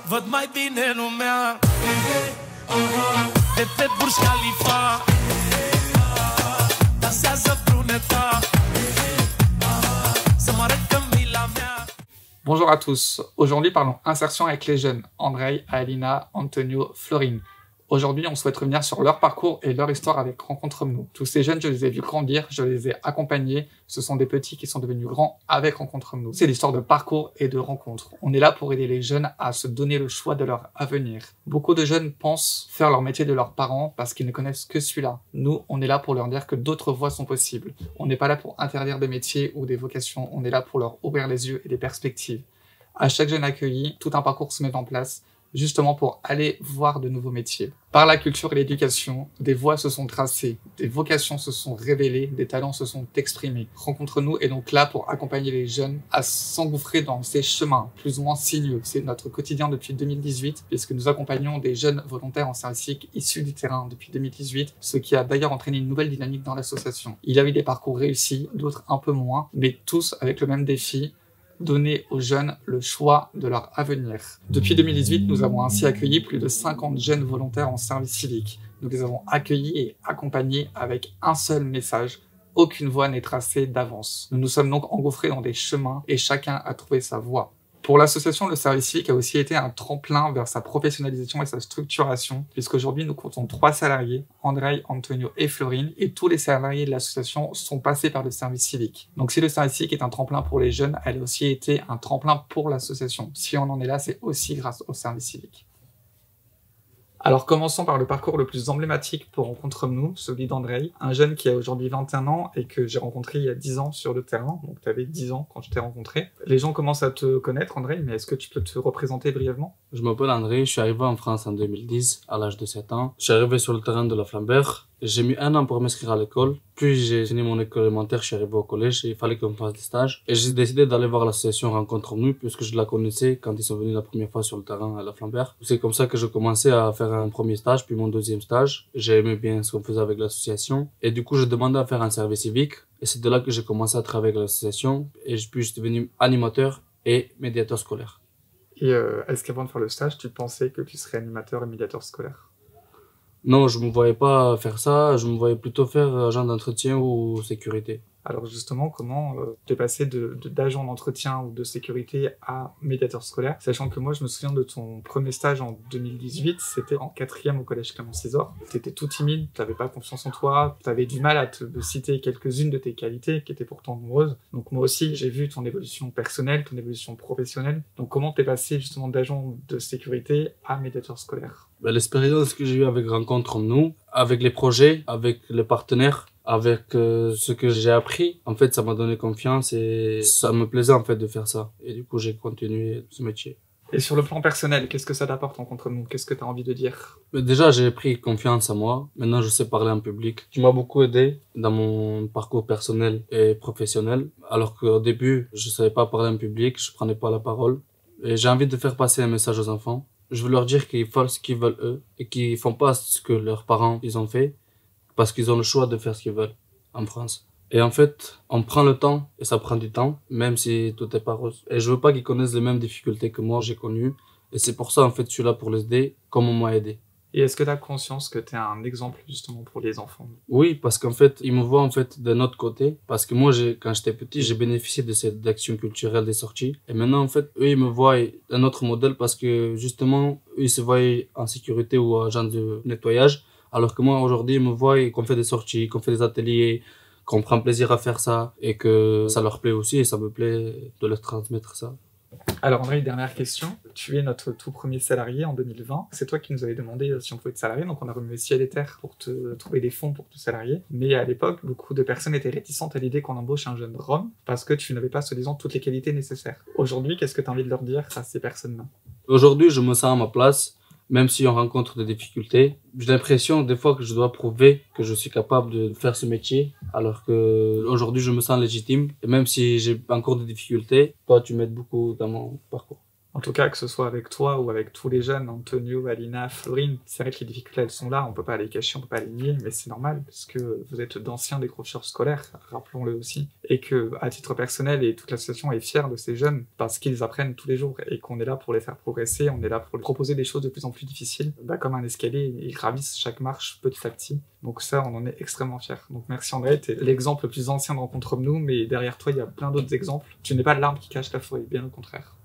Văd mai bine lumea de pe Burj Khalifa. Dansează bruneta să mă arăt că mi la mea. Bonjour à tous, aujourd'hui parlons insertion avec les jeunes, Andrei, Alina, Antonio, Florine. Aujourd'hui, on souhaite revenir sur leur parcours et leur histoire avec Rencontre-nous. Tous ces jeunes, je les ai vus grandir, je les ai accompagnés. Ce sont des petits qui sont devenus grands avec Rencontre-nous. C'est l'histoire de parcours et de rencontres. On est là pour aider les jeunes à se donner le choix de leur avenir. Beaucoup de jeunes pensent faire leur métier de leurs parents parce qu'ils ne connaissent que celui-là. Nous, on est là pour leur dire que d'autres voies sont possibles. On n'est pas là pour interdire des métiers ou des vocations. On est là pour leur ouvrir les yeux et des perspectives. À chaque jeune accueilli, tout un parcours se met en place, justement pour aller voir de nouveaux métiers. Par la culture et l'éducation, des voies se sont tracées, des vocations se sont révélées, des talents se sont exprimés. Rencontre-nous est donc là pour accompagner les jeunes à s'engouffrer dans ces chemins, plus ou moins sinueux. C'est notre quotidien depuis 2018, puisque nous accompagnons des jeunes volontaires en service civique issus du terrain depuis 2018, ce qui a d'ailleurs entraîné une nouvelle dynamique dans l'association. Il y a eu des parcours réussis, d'autres un peu moins, mais tous avec le même défi: donner aux jeunes le choix de leur avenir. Depuis 2018, nous avons ainsi accueilli plus de 50 jeunes volontaires en service civique. Nous les avons accueillis et accompagnés avec un seul message: aucune voie n'est tracée d'avance. Nous nous sommes donc engouffrés dans des chemins et chacun a trouvé sa voie. Pour l'association, le service civique a aussi été un tremplin vers sa professionnalisation et sa structuration, puisqu'aujourd'hui nous comptons 3 salariés, Andrei, Antonio et Florine, et tous les salariés de l'association sont passés par le service civique. Donc si le service civique est un tremplin pour les jeunes, elle a aussi été un tremplin pour l'association. Si on en est là, c'est aussi grâce au service civique. Alors commençons par le parcours le plus emblématique pour Rencontre-nous, celui d'Andrei, un jeune qui a aujourd'hui 21 ans et que j'ai rencontré il y a 10 ans sur le terrain, donc tu avais 10 ans quand je t'ai rencontré. Les gens commencent à te connaître, Andrei, mais est-ce que tu peux te représenter brièvement? Je m'appelle Andrei, je suis arrivé en France en 2010, à l'âge de 7 ans. Je suis arrivé sur le terrain de la Flambert. J'ai mis 1 an pour m'inscrire à l'école. Puis j'ai fini mon école élémentaire, je suis arrivé au collège et il fallait qu'on me fasse des stages. Et j'ai décidé d'aller voir l'association Rencontre-nous puisque je la connaissais quand ils sont venus la première fois sur le terrain à la Flambert. C'est comme ça que j'ai commencé à faire un premier stage, puis mon deuxième stage. J'ai aimé bien ce qu'on faisait avec l'association. Et du coup, j'ai demandé à faire un service civique. Et c'est de là que j'ai commencé à travailler avec l'association. Et puis je suis devenu animateur et médiateur scolaire. Et est-ce qu'avant de faire le stage, tu pensais que tu serais animateur et médiateur scolaire? Non, je me voyais pas faire ça, je me voyais plutôt faire agent d'entretien ou sécurité. Alors justement, comment t'es passé d'agent d'entretien ou de sécurité à médiateur scolaire, sachant que moi je me souviens de ton premier stage en 2018, c'était en 4e au collège Clément César. T'étais tout timide, t'avais pas confiance en toi, t'avais du mal à te citer quelques-unes de tes qualités qui étaient pourtant nombreuses. Donc moi aussi j'ai vu ton évolution personnelle, ton évolution professionnelle. Donc comment t'es passé justement d'agent de sécurité à médiateur scolaire? L'expérience que j'ai eue avec Rencontre-nous, avec les projets, avec les partenaires, avec ce que j'ai appris, en fait, ça m'a donné confiance et ça me plaisait en fait de faire ça. Et du coup, j'ai continué ce métier. Et sur le plan personnel, qu'est-ce que ça t'apporte Rencontre-nous? Qu'est-ce que tu as envie de dire? Mais déjà, j'ai pris confiance en moi. Maintenant, je sais parler en public. Tu m'as beaucoup aidé dans mon parcours personnel et professionnel. Alors qu'au début, je savais pas parler en public, je prenais pas la parole. Et j'ai envie de faire passer un message aux enfants. Je veux leur dire qu'ils font ce qu'ils veulent eux et qu'ils font pas ce que leurs parents ils ont fait parce qu'ils ont le choix de faire ce qu'ils veulent en France. Et en fait, on prend le temps et ça prend du temps, même si tout est pas rose. Et je veux pas qu'ils connaissent les mêmes difficultés que moi j'ai connues. Et c'est pour ça en fait je suis là pour les aider comme on m'a aidé. Et est-ce que tu as conscience que tu es un exemple justement pour les enfants? Oui, parce qu'en fait, ils me voient en fait d'un autre côté. Parce que moi, quand j'étais petit, j'ai bénéficié de cette action culturelle des sorties. Et maintenant, en fait, eux, ils me voient d'un autre modèle parce que justement, eux, ils se voient en sécurité ou agent de nettoyage. Alors que moi, aujourd'hui, ils me voient qu'on fait des sorties, qu'on fait des ateliers, qu'on prend plaisir à faire ça et que ça leur plaît aussi et ça me plaît de leur transmettre ça. Alors Andrei, dernière question. Tu es notre tout premier salarié en 2020. C'est toi qui nous avais demandé si on pouvait te salarier, donc on a remué ciel et terre pour te trouver des fonds pour te salarier. Mais à l'époque, beaucoup de personnes étaient réticentes à l'idée qu'on embauche un jeune Rom parce que tu n'avais pas, soi-disant, toutes les qualités nécessaires. Aujourd'hui, qu'est-ce que tu as envie de leur dire à ces personnes-là? Aujourd'hui, je me sens à ma place, même si on rencontre des difficultés. J'ai l'impression des fois que je dois prouver que je suis capable de faire ce métier, alors que aujourd'hui je me sens légitime. Et même si j'ai encore des difficultés, toi tu m'aides beaucoup dans mon parcours. En tout cas, que ce soit avec toi ou avec tous les jeunes, Antonio, Alina, Florine, c'est vrai que les difficultés, elles sont là, on peut pas les cacher, on peut pas les nier, mais c'est normal, parce que vous êtes d'anciens décrocheurs scolaires, rappelons-le aussi, et que, à titre personnel, et toute l'association est fière de ces jeunes, parce qu'ils apprennent tous les jours, et qu'on est là pour les faire progresser, on est là pour leur proposer des choses de plus en plus difficiles, comme un escalier, ils gravissent chaque marche petit à petit. Donc ça, on en est extrêmement fiers. Donc merci André, t'es l'exemple le plus ancien de Rencontre Nous, mais derrière toi, il y a plein d'autres exemples. Tu n'es pas l'arbre qui cache la forêt, bien au contraire.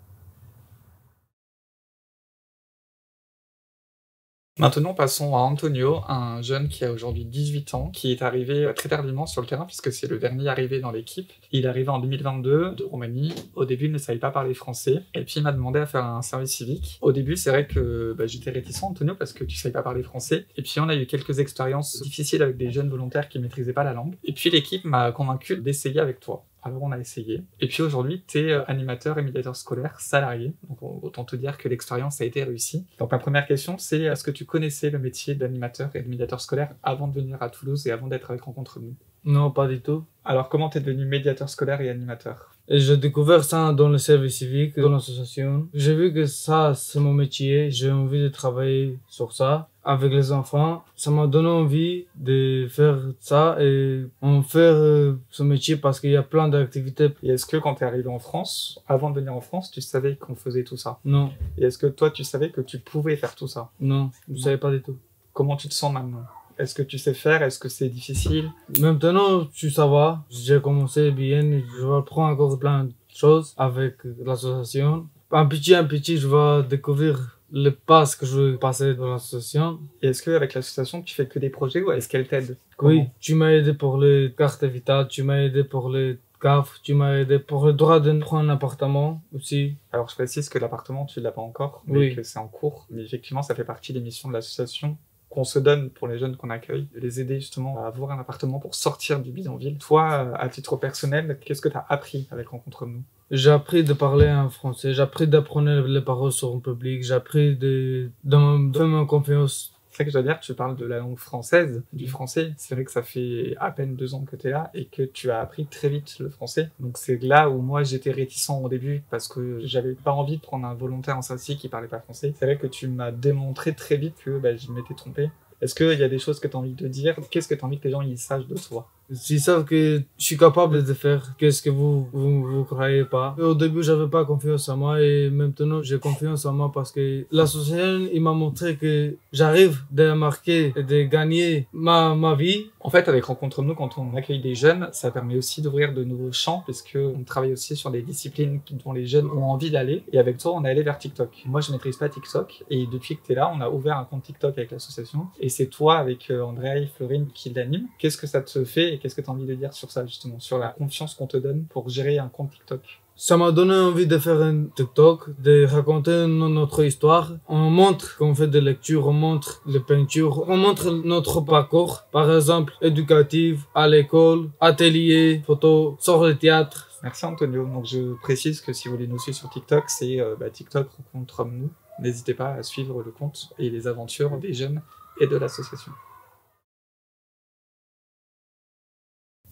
Maintenant, passons à Antonio, un jeune qui a aujourd'hui 18 ans, qui est arrivé très tardivement sur le terrain, puisque c'est le dernier arrivé dans l'équipe. Il est arrivé en 2022 de Roumanie. Au début, il ne savait pas parler français. Et puis, il m'a demandé à faire un service civique. Au début, c'est vrai que j'étais réticent, Antonio, parce que tu savais pas parler français. Et puis, on a eu quelques expériences difficiles avec des jeunes volontaires qui maîtrisaient pas la langue. Et puis, l'équipe m'a convaincu d'essayer avec toi. Alors on a essayé. Et puis aujourd'hui, tu es animateur et médiateur scolaire salarié. Donc autant te dire que l'expérience a été réussie. Donc ma première question, c'est est-ce que tu connaissais le métier d'animateur et de médiateur scolaire avant de venir à Toulouse et avant d'être avec Rencontre Nous? Non, pas du tout. Alors comment t'es devenu médiateur scolaire et animateur? Et j'ai découvert ça dans le service civique, dans l'association. J'ai vu que ça, c'est mon métier. J'ai envie de travailler sur ça avec les enfants. Ça m'a donné envie de faire ça et en faire ce métier parce qu'il y a plein d'activités. Et est-ce que quand t'es arrivé en France, avant de venir en France, tu savais qu'on faisait tout ça? Non. Et est-ce que toi, tu savais que tu pouvais faire tout ça? Non, je savais pas du tout. Comment tu te sens maintenant? Est-ce que tu sais faire? Est-ce que c'est difficile? Maintenant, ça va. J'ai commencé bien. Je vais prendre encore plein de choses avec l'association. Un petit, je vais découvrir le pas que je veux passer dans l'association. Et est-ce qu'avec l'association, tu fais que des projets ou est-ce qu'elle t'aide? Oui, tu m'as aidé pour les cartes vitales, tu m'as aidé pour les CAF, tu m'as aidé pour le droit de prendre un appartement aussi. Alors je précise que l'appartement, tu l'as pas encore, mais Oui. que c'est en cours. Mais effectivement, ça fait partie des missions de l'association qu'on se donne pour les jeunes qu'on accueille, de les aider justement à avoir un appartement pour sortir du bidonville. Toi, à titre personnel, qu'est-ce que tu as appris avec Rencontre Nous? J'ai appris de parler en français, j'ai appris d'apprendre les paroles sur un public, j'ai appris de faire ma confiance. C'est vrai que je dois dire que tu parles de la langue française, du français. C'est vrai que ça fait à peine 2 ans que tu es là et que tu as appris très vite le français. Donc c'est là où moi j'étais réticent au début parce que j'avais pas envie de prendre un volontaire en service qui parlait pas français. C'est vrai que tu m'as démontré très vite que je m'étais trompé. Est-ce qu'il y a des choses que tu as envie de dire? Qu'est-ce que tu as envie que les gens ils sachent de toi? Ils savent que je suis capable de faire qu'est-ce que vous croyez pas. Au début, j'avais pas confiance en moi et maintenant, j'ai confiance en moi parce que l'association, il m'a montré que j'arrive de marquer et de gagner ma vie. En fait, avec Rencontre Nous, quand on accueille des jeunes, ça permet aussi d'ouvrir de nouveaux champs puisque on travaille aussi sur des disciplines dont les jeunes ont envie d'aller. Et avec toi, on est allé vers TikTok. Moi, je maîtrise pas TikTok et depuis que tu es là, on a ouvert un compte TikTok avec l'association et c'est toi avec Andrea et Florine qui l'anime. Qu'est-ce que ça te fait et qu'est-ce que tu as envie de dire sur ça justement, sur la confiance qu'on te donne pour gérer un compte TikTok? Ça m'a donné envie de faire un TikTok, de raconter notre histoire. On montre qu'on fait des lectures, on montre les peintures, on montre notre parcours, par exemple éducatif, à l'école, atelier, photo, sur le théâtre. Merci Antonio. Donc je précise que si vous voulez nous suivre sur TikTok, c'est TikTok Rencontre Nous. N'hésitez pas à suivre le compte et les aventures des jeunes et de l'association.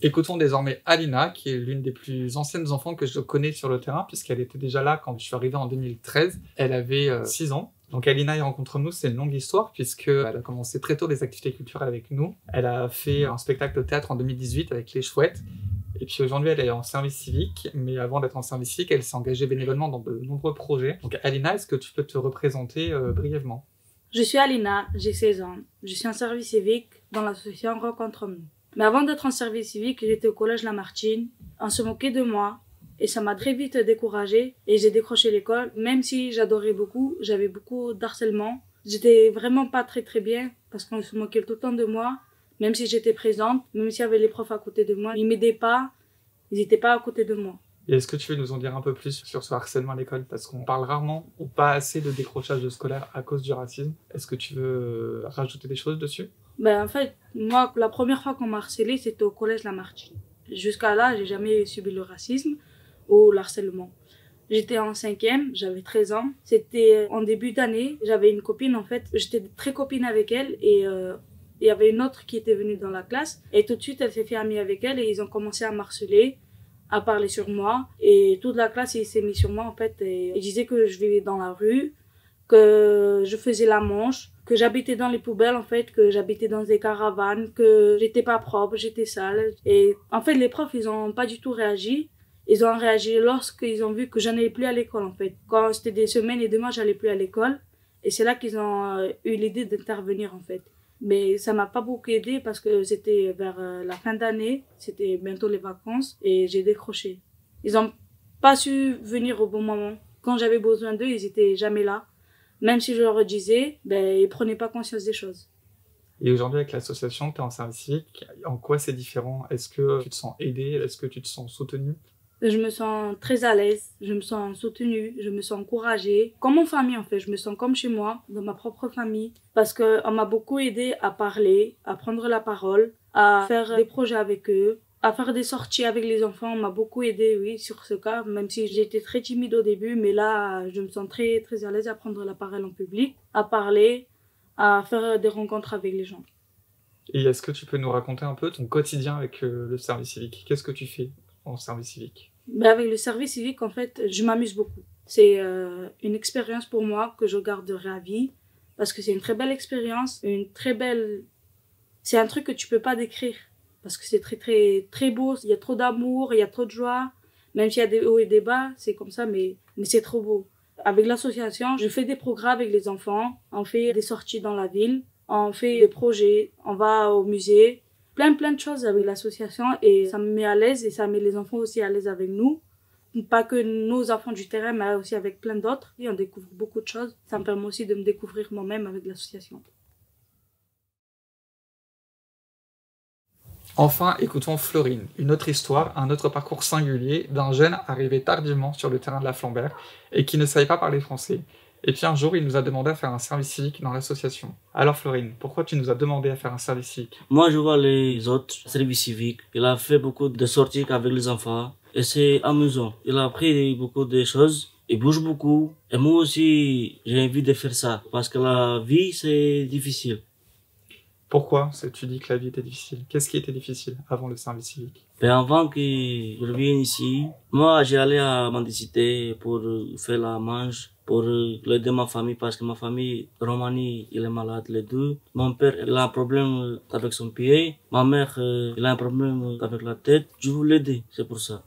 Écoutons désormais Alina, qui est l'une des plus anciennes enfants que je connais sur le terrain, puisqu'elle était déjà là quand je suis arrivé en 2013. Elle avait 6 ans. Donc Alina et Rencontre Nous, c'est une longue histoire, puisqu'elle a commencé très tôt les activités culturelles avec nous. Elle a fait un spectacle de théâtre en 2018 avec Les Chouettes. Et puis aujourd'hui, elle est en service civique, mais avant d'être en service civique, elle s'est engagée bénévolement dans de nombreux projets. Donc Alina, est-ce que tu peux te représenter brièvement? Je suis Alina, j'ai 16 ans. Je suis en service civique dans l'association Rencontre Nous. Mais avant d'être en service civique, j'étais au collège Lamartine. On se moquait de moi et ça m'a très vite découragée et j'ai décroché l'école. Même si j'adorais beaucoup, j'avais beaucoup d'harcèlement. J'étais vraiment pas très bien parce qu'on se moquait tout le temps de moi. Même si j'étais présente, même s'il y avait les profs à côté de moi, ils m'aidaient pas, ils étaient pas à côté de moi. Et est-ce que tu veux nous en dire un peu plus sur ce harcèlement à l'école? Parce qu'on parle rarement ou pas assez de décrochage scolaire à cause du racisme. Est-ce que tu veux rajouter des choses dessus? En fait, moi, la première fois qu'on m'a harcelé, c'était au collège Lamartine. Jusqu'à là, j'ai jamais subi le racisme ou le harcèlement. J'étais en 5e, j'avais 13 ans. C'était en début d'année, j'avais une copine en fait. J'étais très copine avec elle et il y avait une autre qui était venue dans la classe. Et tout de suite, elle s'est fait amie avec elle et ils ont commencé à m'harceler, à parler sur moi. Et toute la classe, il s'est mis sur moi, en fait. Et il disait que je vivais dans la rue, que je faisais la manche, que j'habitais dans les poubelles, en fait, que j'habitais dans des caravanes, que j'étais pas propre, j'étais sale. Et en fait, les profs, ils ont pas du tout réagi. Ils ont réagi lorsqu'ils ont vu que j'en allais plus à l'école, en fait. Quand c'était des semaines et des mois, j'allais plus à l'école. Et c'est là qu'ils ont eu l'idée d'intervenir, en fait. Mais ça m'a pas beaucoup aidé parce que c'était vers la fin d'année, c'était bientôt les vacances et j'ai décroché. Ils ont pas su venir au bon moment. Quand j'avais besoin d'eux, ils étaient jamais là. Même si je leur disais, ben, ils prenaient pas conscience des choses. Et aujourd'hui, avec l'association, tu es en service civique. En quoi c'est différent? Est-ce que tu te sens aidé? Est-ce que tu te sens soutenu? Je me sens très à l'aise, je me sens soutenue, je me sens encouragée. Comme en famille, en fait, je me sens comme chez moi, dans ma propre famille. Parce qu'on m'a beaucoup aidé à parler, à prendre la parole, à faire des projets avec eux, à faire des sorties avec les enfants. On m'a beaucoup aidé, oui, sur ce cas, même si j'étais très timide au début. Mais là, je me sens très, très à l'aise à prendre la parole en public, à parler, à faire des rencontres avec les gens. Et est-ce que tu peux nous raconter un peu ton quotidien avec le service civique? Qu'est-ce que tu fais en service civique? Ben avec le service civique, en fait, je m'amuse beaucoup. C'est une expérience pour moi que je garderai à vie parce que c'est une très belle expérience, une très belle... C'est un truc que tu peux pas décrire parce que c'est très, très, très beau. Il y a trop d'amour, il y a trop de joie. Même s'il y a des hauts et des bas, c'est comme ça, mais c'est trop beau. Avec l'association, je fais des programmes avec les enfants. On fait des sorties dans la ville. On fait des projets. On va au musée. Plein de choses avec l'association et ça me met à l'aise et ça met les enfants aussi à l'aise avec nous. Pas que nos enfants du terrain, mais aussi avec plein d'autres. Et on découvre beaucoup de choses. Ça me permet aussi de me découvrir moi-même avec l'association. Enfin, écoutons Florine, une autre histoire, un autre parcours singulier d'un jeune arrivé tardivement sur le terrain de la Flambert et qui ne savait pas parler français. Et puis un jour, il nous a demandé à faire un service civique dans l'association. Alors Florine, pourquoi tu nous as demandé à faire un service civique? Moi, je vois les autres services civiques. Il a fait beaucoup de sorties avec les enfants et c'est amusant. Il a appris beaucoup de choses. Il bouge beaucoup. Et moi aussi, j'ai envie de faire ça parce que la vie, c'est difficile. Pourquoi tu dis que la vie était difficile? Qu'est-ce qui était difficile avant le service civique? Mais avant que je revienne ici, moi, j'ai allé à mendicité pour faire la mange, pour aider ma famille parce que ma famille, Romani, il est malade, les deux. Mon père, il a un problème avec son pied. Ma mère, il a un problème avec la tête. Je voulais l'aider, c'est pour ça.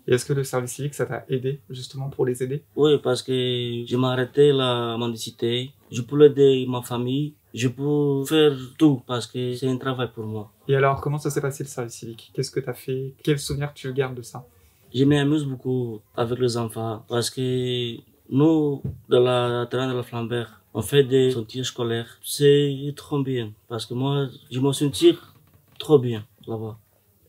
Et est-ce que le service civique, ça t'a aidé, justement, pour les aider? Oui, parce que je m'ai arrêté la mendicité. Je peux aider ma famille. Je peux faire tout parce que c'est un travail pour moi. Et alors, comment ça s'est passé le service civique? Qu'est-ce que t'as fait? Quel souvenir tu gardes de ça? Je m'amuse beaucoup avec les enfants parce que nous, de la terrain de la Flambert, on fait des sorties scolaires. C'est trop bien parce que moi, je me sens trop bien là-bas.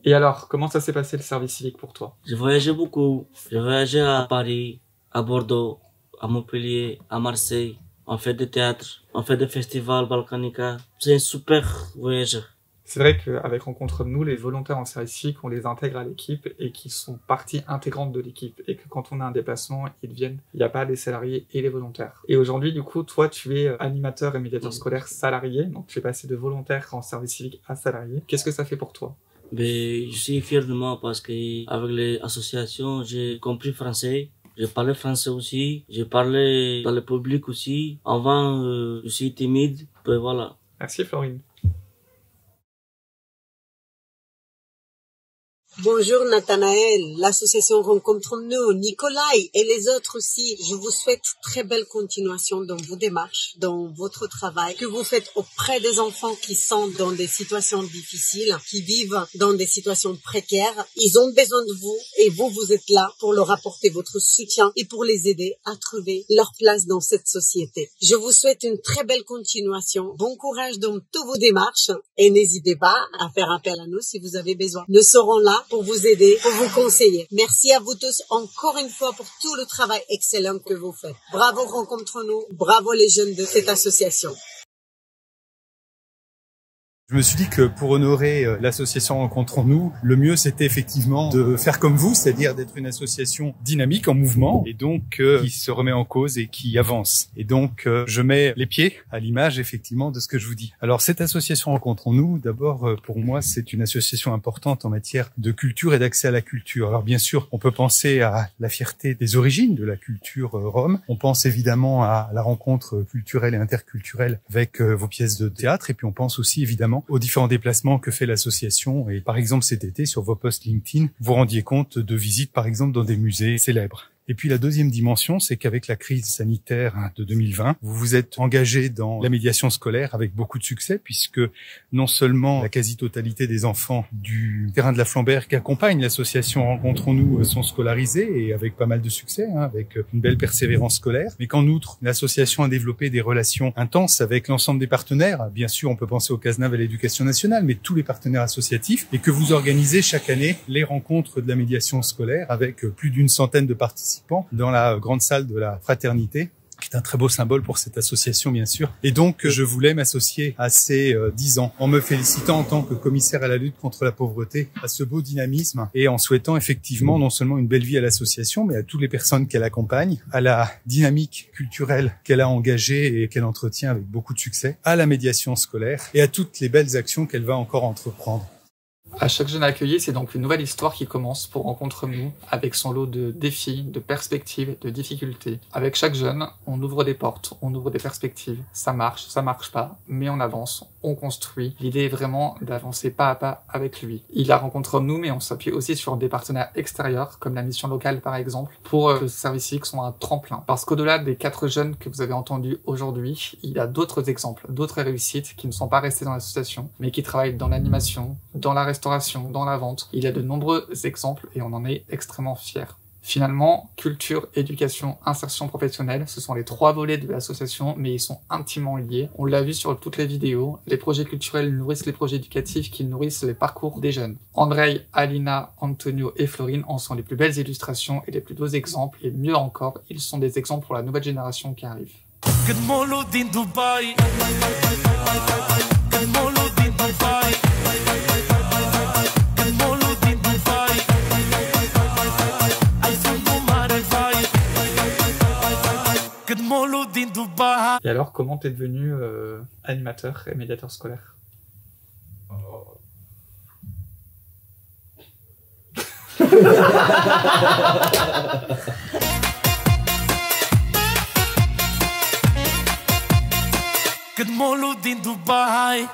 Et alors, comment ça s'est passé le service civique pour toi? J'ai voyagé beaucoup. J'ai voyagé à Paris, à Bordeaux, à Montpellier, à Marseille. On fait des théâtres, on fait des festivals Balkanica. C'est un super voyage. C'est vrai qu'avec Rencontre nous, les volontaires en service civique, on les intègre à l'équipe et qui sont partie intégrante de l'équipe. Et que quand on a un déplacement, ils viennent. Il n'y a pas les salariés et les volontaires. Et aujourd'hui, du coup, toi, tu es animateur et médiateur scolaire salarié. Donc, tu es passé de volontaire en service civique à salarié. Qu'est-ce que ça fait pour toi? Mais je suis fier de moi parce que avec les associations, j'ai compris français. J'ai parlé français aussi. J'ai parlé dans le public aussi. Avant, je suis timide. Ben voilà. Merci Florine. Bonjour Nathanaël, l'association Rencontre-nous, Nicolas et les autres aussi. Je vous souhaite très belle continuation dans vos démarches, dans votre travail que vous faites auprès des enfants qui sont dans des situations difficiles, qui vivent dans des situations précaires. Ils ont besoin de vous et vous êtes là pour leur apporter votre soutien et pour les aider à trouver leur place dans cette société. Je vous souhaite une très belle continuation. Bon courage dans toutes vos démarches et n'hésitez pas à faire appel à nous si vous avez besoin. Nous serons là pour vous aider, pour vous conseiller. Merci à vous tous encore une fois pour tout le travail excellent que vous faites. Bravo Rencontre-nous, bravo les jeunes de cette association. Je me suis dit que pour honorer l'association Rencontrons-nous, le mieux c'était effectivement de faire comme vous, c'est-à-dire d'être une association dynamique, en mouvement, et donc qui se remet en cause et qui avance. Et donc je mets les pieds à l'image effectivement de ce que je vous dis. Alors cette association Rencontrons-nous, d'abord pour moi c'est une association importante en matière de culture et d'accès à la culture. Alors bien sûr on peut penser à la fierté des origines de la culture rome, on pense évidemment à la rencontre culturelle et interculturelle avec vos pièces de théâtre, et puis on pense aussi évidemment aux différents déplacements que fait l'association. Et par exemple cet été, sur vos posts LinkedIn, vous rendiez compte de visites par exemple dans des musées célèbres. Et puis la deuxième dimension, c'est qu'avec la crise sanitaire de 2020, vous vous êtes engagé dans la médiation scolaire avec beaucoup de succès, puisque non seulement la quasi-totalité des enfants du terrain de la Flambergue qui accompagnent l'association Rencontrons-nous sont scolarisés, et avec pas mal de succès, avec une belle persévérance scolaire, mais qu'en outre, l'association a développé des relations intenses avec l'ensemble des partenaires. Bien sûr, on peut penser au CASNAV, à l'Éducation nationale, mais tous les partenaires associatifs, et que vous organisez chaque année les rencontres de la médiation scolaire avec plus d'une centaine de participants dans la grande salle de la fraternité, qui est un très beau symbole pour cette association, bien sûr. Et donc, je voulais m'associer à ces 10 ans, en me félicitant en tant que commissaire à la lutte contre la pauvreté, à ce beau dynamisme, et en souhaitant effectivement non seulement une belle vie à l'association, mais à toutes les personnes qu'elle accompagne, à la dynamique culturelle qu'elle a engagée et qu'elle entretient avec beaucoup de succès, à la médiation scolaire, et à toutes les belles actions qu'elle va encore entreprendre. À chaque jeune accueilli, c'est donc une nouvelle histoire qui commence pour Rencontre-nous, avec son lot de défis, de perspectives, de difficultés. Avec chaque jeune, on ouvre des portes, on ouvre des perspectives. Ça marche pas, mais on avance, on construit. L'idée est vraiment d'avancer pas à pas avec lui. Il a Rencontre-nous, mais on s'appuie aussi sur des partenaires extérieurs, comme la mission locale par exemple, pour que ce service civique soit un tremplin. Parce qu'au-delà des 4 jeunes que vous avez entendus aujourd'hui, il y a d'autres exemples, d'autres réussites qui ne sont pas restés dans l'association, mais qui travaillent dans l'animation, dans la restauration, dans la vente. Il y a de nombreux exemples et on en est extrêmement fiers. Finalement, culture, éducation, insertion professionnelle, ce sont les 3 volets de l'association, mais ils sont intimement liés. On l'a vu sur toutes les vidéos, les projets culturels nourrissent les projets éducatifs qui nourrissent les parcours des jeunes. Andrei, Alina, Antonio et Florine en sont les plus belles illustrations et les plus beaux exemples, et mieux encore, ils sont des exemples pour la nouvelle génération qui arrive. Et alors, comment t'es devenu animateur et médiateur scolaire? Good morning, Dubai.